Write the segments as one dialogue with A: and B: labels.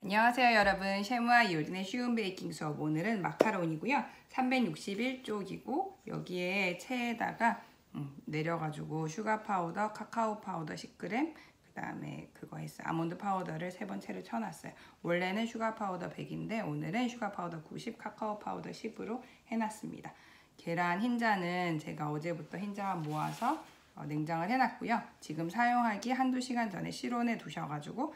A: 안녕하세요 여러분, 셰무아 요리의 쉬운 베이킹 수업. 오늘은 마카롱이고요 361쪽이고 여기에 체에다가 내려가지고 슈가 파우더, 카카오 파우더 10g, 그 다음에 그거 했어요. 아몬드 파우더를 3번 채를 쳐놨어요. 원래는 슈가 파우더 100인데 오늘은 슈가 파우더 90, 카카오 파우더 10으로 해놨습니다. 계란 흰자는 제가 어제부터 흰자만 모아서 냉장을 해놨고요. 지금 사용하기 한두 시간 전에 실온에 두셔가지고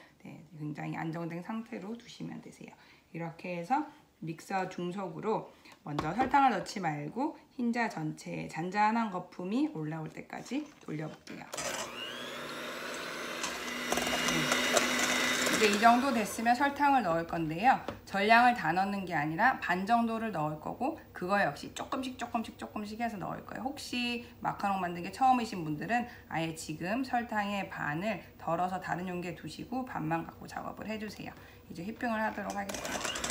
A: 굉장히 안정된 상태로 두시면 되세요. 이렇게 해서 믹서 중속으로 먼저 설탕을 넣지 말고 흰자 전체에 잔잔한 거품이 올라올 때까지 돌려볼게요. 이제 이 정도 됐으면 설탕을 넣을 건데요. 전량을 다 넣는 게 아니라 반 정도를 넣을 거고, 그거 역시 조금씩 해서 넣을 거예요. 혹시 마카롱 만든 게 처음이신 분들은 아예 지금 설탕의 반을 덜어서 다른 용기에 두시고 반만 갖고 작업을 해주세요. 이제 휘핑을 하도록 하겠습니다.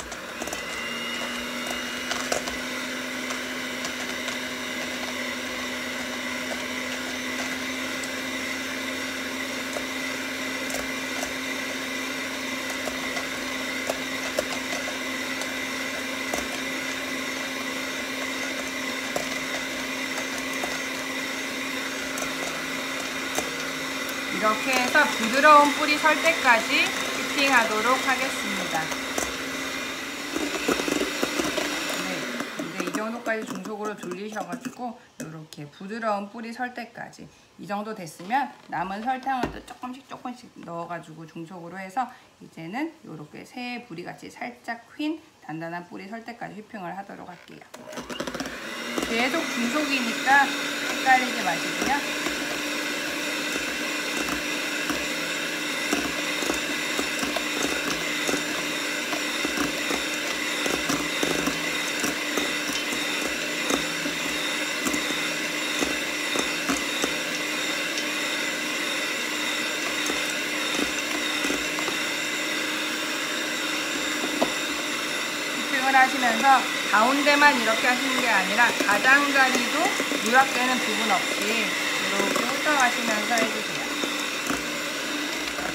A: 이렇게 해서 부드러운 뿔이 설 때까지 휘핑하도록 하겠습니다. 이제 이 정도까지 중속으로 돌리셔가지고 이렇게 부드러운 뿔이 설 때까지, 이 정도 됐으면 남은 설탕을 또 조금씩 넣어가지고 중속으로 해서 이제는 이렇게 새 부리 같이 살짝 휜 단단한 뿔이 설 때까지 휘핑을 하도록 할게요. 계속 중속이니까 헷갈리지 마시고요. 하시면서 가운데만 이렇게 하시는 게 아니라 가장자리도 누락되는 부분 없이 이렇게 훑어가시면서 해주세요.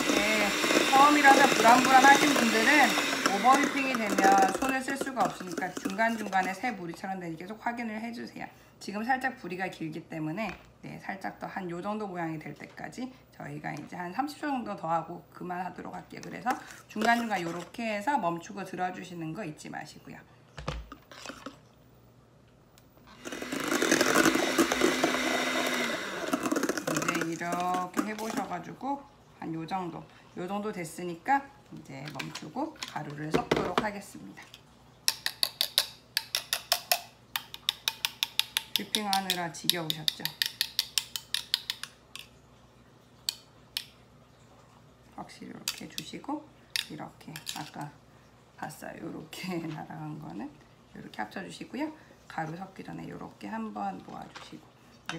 A: 이렇게 처음이라서 불안불안 하신 분들은 오버 휘핑이 되면 손을 쓸 수가 없으니까 중간중간에 새 부리처럼 되니 계속 확인을 해주세요. 지금 살짝 부리가 길기 때문에 살짝 더 한 요 정도 모양이 될 때까지 저희가 이제 한 30초 정도 더 하고 그만하도록 할게요. 그래서 중간중간 이렇게 해서 멈추고 들어주시는 거 잊지 마시고요. 이제 이렇게 해보셔가지고 한 요 정도 됐으니까 이제 멈추고 가루를 섞도록 하겠습니다. 휘핑하느라 지겨우셨죠? 확실히 이렇게 주시고, 이렇게 아까 봤어요. 이렇게 날아간 거는 이렇게 합쳐주시고요. 가루 섞기 전에 이렇게 한번 모아주시고,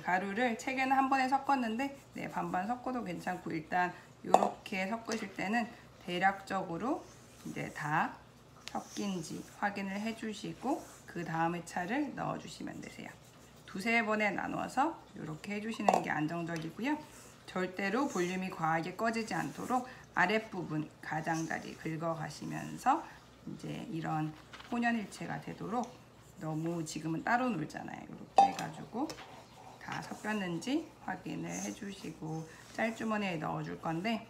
A: 가루를 책에는 한 번에 섞었는데 반반 섞어도 괜찮고, 일단 이렇게 섞으실 때는 대략적으로 이제 다 섞인지 확인을 해주시고 그 다음에 차를 넣어주시면 되세요. 두세 번에 나눠서 이렇게 해주시는 게 안정적이고요. 절대로 볼륨이 과하게 꺼지지 않도록 아랫부분 가장자리 긁어가시면서 이제 이런 혼연일체가 되도록, 너무 지금은 따로 놀잖아요. 이렇게 해가지고 다 섞였는지 확인을 해주시고 짤주머니에 넣어줄 건데,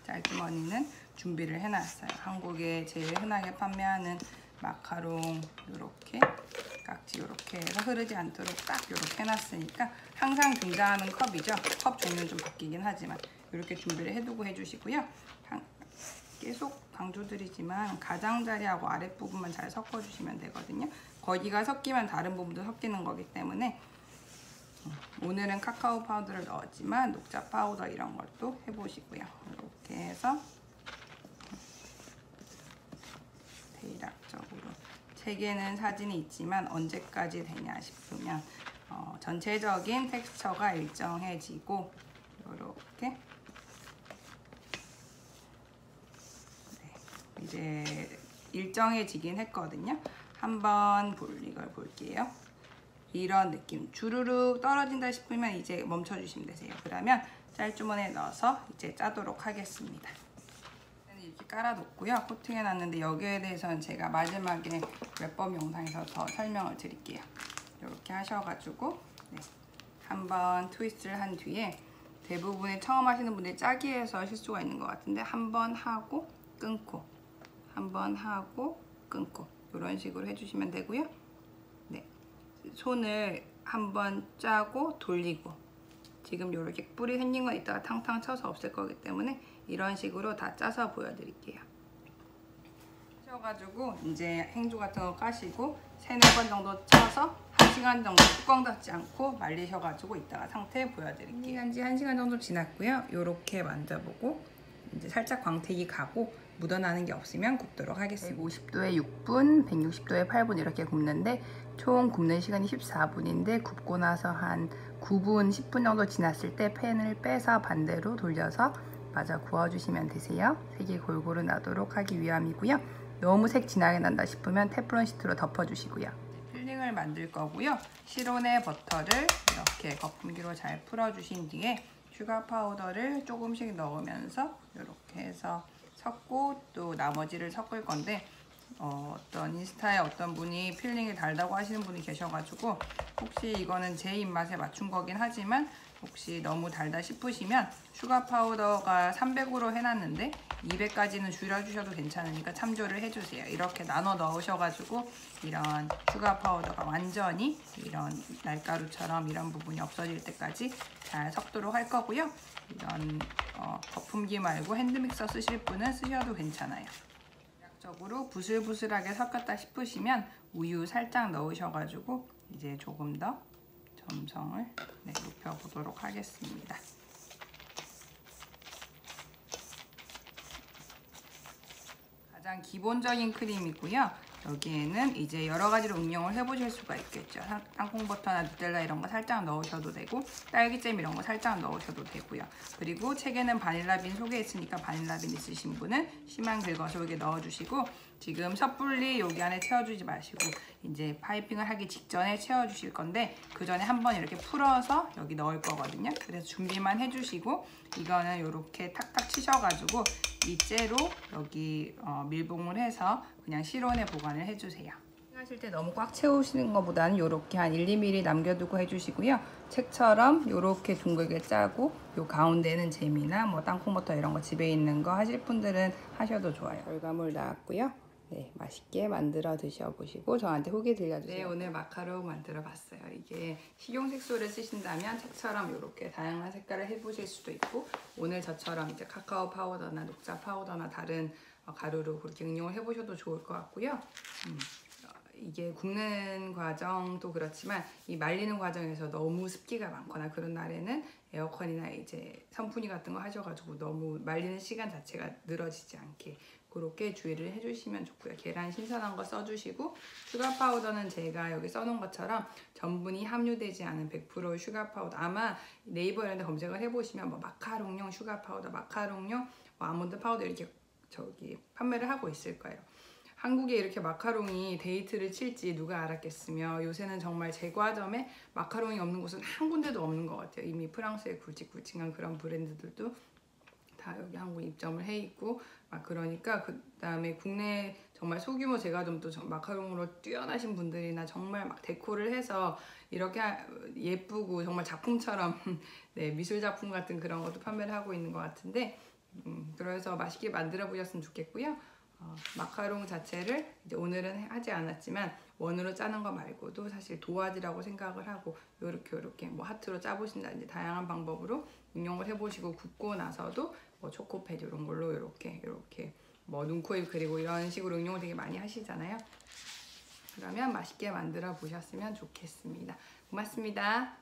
A: 짤주머니는 준비를 해놨어요. 한국에 제일 흔하게 판매하는 마카롱 이렇게 깍지 이렇게 해서 흐르지 않도록 딱 이렇게 해놨으니까, 항상 등장하는 컵이죠. 컵 종류는 좀 바뀌긴 하지만 이렇게 준비를 해두고 해주시고요. 계속 강조드리지만 가장자리하고 아랫부분만 잘 섞어주시면 되거든요. 거기가 섞이면 다른 부분도 섞이는 거기 때문에 오늘은 카카오 파우더를 넣었지만 녹차 파우더 이런 것도 해보시고요. 이렇게 해서 대략적으로 책에는 사진이 있지만 언제까지 되냐 싶으면 전체적인 텍스처가 일정해지고 이렇게 이제 일정해지긴 했거든요. 한번 이걸 볼게요. 이런 느낌, 주르륵 떨어진다 싶으면 이제 멈춰주시면 되세요. 그러면 짤주머니에 넣어서 이제 짜도록 하겠습니다. 이렇게 깔아놓고요. 코팅해 놨는데 여기에 대해서는 제가 마지막에 웹법 영상에서 더 설명을 드릴게요. 이렇게 하셔가지고 네. 한번 트위스트를 한 뒤에 대부분의 처음 하시는 분들이 짜기 해서 실수가 있는 것 같은데 한 번 하고 끊고 한 번 하고 끊고 이런 식으로 해주시면 되고요. 네. 손을 한 번 짜고 돌리고 지금 이렇게 뿔이 생긴 건 이따가 탕탕 쳐서 없앨 거기 때문에 이런 식으로 다 짜서 보여드릴게요. 하셔가지고 이제 행주 같은 거 까시고 3-4번 정도 쳐서 1시간 정도 뚜껑 닫지 않고 말리셔가지고 이따가 상태 보여드릴게요. 한지 1시간 정도 지났고요. 이렇게 만져보고 이제 살짝 광택이 가고 묻어나는 게 없으면 굽도록 하겠습니다. 150도에 6분, 160도에 8분 이렇게 굽는데 총 굽는 시간이 14분인데 굽고 나서 한 9분, 10분 정도 지났을 때 팬을 빼서 반대로 돌려서 마저 구워주시면 되세요. 색이 골고루 나도록 하기 위함이고요. 너무 색 진하게 난다 싶으면 테프론 시트로 덮어주시고요. 필링을 만들 거고요. 실온의 버터를 이렇게 거품기로 잘 풀어주신 뒤에 슈가 파우더를 조금씩 넣으면서 이렇게 해서 섞고 또 나머지를 섞을 건데 어떤 인스타에 어떤 분이 필링이 달다고 하시는 분이 계셔가지고 혹시 이거는 제 입맛에 맞춘 거긴 하지만 혹시 너무 달다 싶으시면 슈가 파우더가 300으로 해놨는데 200까지는 줄여주셔도 괜찮으니까 참조를 해주세요. 이렇게 나눠 넣으셔가지고 이런 슈가 파우더가 완전히 이런 날가루처럼 이런 부분이 없어질 때까지 잘 섞도록 할 거고요. 이런 거품기 말고 핸드믹서 쓰실 분은 쓰셔도 괜찮아요. 대략적으로 부슬부슬하게 섞었다 싶으시면 우유 살짝 넣으셔가지고 이제 조금 더 점성을 높여보도록 하겠습니다. 가장 기본적인 크림이고요. 여기에는 이제 여러 가지로 응용을 해보실 수가 있겠죠. 땅콩버터나 누텔라 이런 거 살짝 넣으셔도 되고 딸기잼 이런 거 살짝 넣으셔도 되고요. 그리고 책에는 바닐라빈 소개 있으니까 바닐라빈 있으신 분은 씨만 긁어서 여기 넣어주시고 지금 섣불리 여기 안에 채워주지 마시고 이제 파이핑을 하기 직전에 채워주실 건데 그 전에 한번 이렇게 풀어서 여기 넣을 거거든요. 그래서 준비만 해주시고 이거는 이렇게 탁탁 치셔가지고 이 째로 여기 밀봉을 해서 그냥 실온에 보관을 해주세요. 하실 때 너무 꽉 채우시는 것보다는 이렇게 한 1-2mm 남겨두고 해주시고요. 책처럼 이렇게 둥글게 짜고 요 가운데는 잼이나 뭐 땅콩버터 이런 거 집에 있는 거 하실 분들은 하셔도 좋아요. 결과물 나왔고요. 네, 맛있게 만들어 드셔보시고 저한테 후기 들려주세요. 네, 오늘 마카롱 만들어 봤어요. 이게 식용 색소를 쓰신다면 책처럼 이렇게 다양한 색깔을 해보실 수도 있고 오늘 저처럼 이제 카카오 파우더나 녹차 파우더나 다른 가루로 그렇게 응용을 해보셔도 좋을 것 같고요. 이게 굽는 과정도 그렇지만 이 말리는 과정에서 너무 습기가 많거나 그런 날에는 에어컨이나 이제 선풍기 같은 거 하셔가지고 너무 말리는 시간 자체가 늘어지지 않게 그렇게 주의를 해주시면 좋고요. 계란 신선한 거 써주시고 슈가 파우더는 제가 여기 써놓은 것처럼 전분이 함유되지 않은 100% 슈가 파우더 아마 네이버 이런 데 검색을 해보시면 뭐 마카롱용 슈가 파우더, 마카롱용 뭐 아몬드 파우더 이렇게 판매를 하고 있을 거예요. 한국에 이렇게 마카롱이 데이트를 칠지 누가 알았겠으며 요새는 정말 제과점에 마카롱이 없는 곳은 한 군데도 없는 것 같아요. 이미 프랑스의 굵직굵직한 그런 브랜드들도 다 여기 한국 입점을 해 있고 막 그러니까 그 다음에 국내 정말 소규모 제과점도 마카롱으로 뛰어나신 분들이나 정말 막 데코를 해서 이렇게 예쁘고 정말 작품처럼 네, 미술 작품 같은 그런 것도 판매를 하고 있는 것 같은데 그래서 맛있게 만들어 보셨으면 좋겠고요. 마카롱 자체를 이제 오늘은 하지 않았지만 원으로 짜는 거 말고도 사실 도화지라고 생각을 하고 요렇게 뭐 하트로 짜보신다든지 다양한 방법으로 응용을 해보시고 굽고 나서도 뭐 초코팻 이런 걸로 이렇게 뭐 눈코입 그리고 이런 식으로 응용을 되게 많이 하시잖아요. 그러면 맛있게 만들어 보셨으면 좋겠습니다. 고맙습니다.